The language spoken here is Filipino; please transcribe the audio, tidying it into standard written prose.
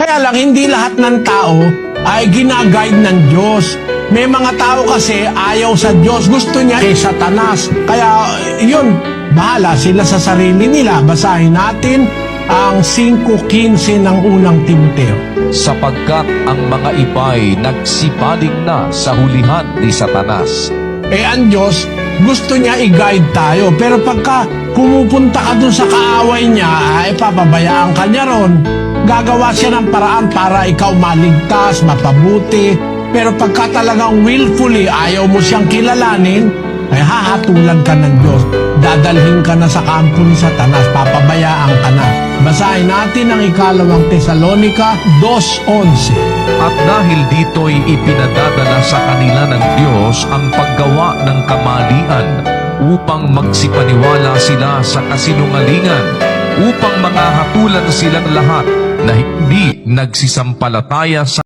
Kaya lang, hindi lahat ng tao ay ginaguide ng Diyos. May mga tao kasi ayaw sa Diyos, gusto niya kay Satanas. Kaya yun, bahala sila sa sarili nila. Basahin natin ang 5:15 ng unang Timoteo. Sapagkat ang mga iba'y nagsipaling na sa hulihan ni Satanas. Ang Diyos, gusto niya i-guide tayo. Pero pagka pumupunta ka dun sa kaaway niya, papabayaan ka niya ron. Gagawa siya ng paraan para ikaw maligtas, mapabuti. Pero pagka talagang willfully ayaw mo siyang kilalanin, hahatulan ka ng Diyos. Dadalhin ka na sa kampo ni Satanas, papabayaan ka na. Basahin natin ang 2 Tesalonica 2:11. At dahil dito'y ipinadadala sa kanila ng Diyos ang paggawa ng kamalian upang magsipaniwala sila sa kasinungalingan, upang mangahatulan silang lahat na hindi nagsisampalataya sa